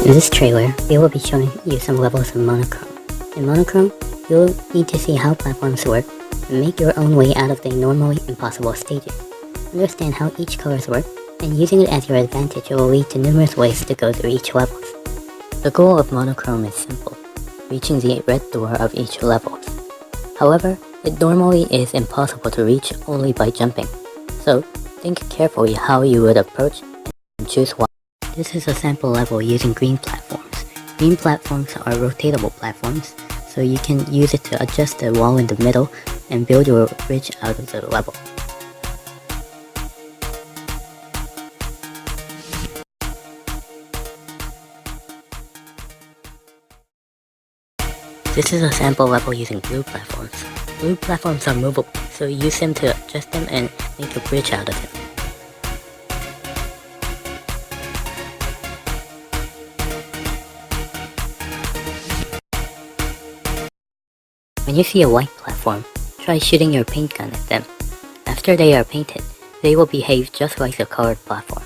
In this trailer, we will be showing you some levels of MonoChrome. In MonoChrome, you'll need to see how platforms work and make your own way out of the normally impossible stages. Understand how each colors work, and using it as your advantage will lead to numerous ways to go through each level. The goal of MonoChrome is simple, reaching the red door of each level. However, it normally is impossible to reach only by jumping, so think carefully how you would approach and choose one. This is a sample level using green platforms. Green platforms are rotatable platforms, so you can use it to adjust the wall in the middle and build your bridge out of the level. This is a sample level using blue platforms. Blue platforms are movable, so use them to adjust them and make a bridge out of them. When you see a white platform, try shooting your paint gun at them. After they are painted, they will behave just like the colored platforms.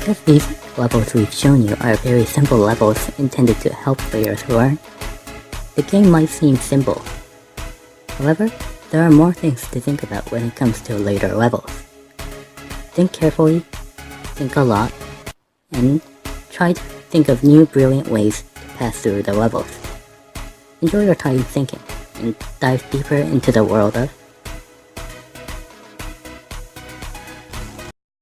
Because these levels we've shown you are very simple levels intended to help players learn, the game might seem simple. However, there are more things to think about when it comes to later levels. Think carefully, think a lot, and try to think of new brilliant ways to pass through the levels. Enjoy your time thinking, and dive deeper into the world of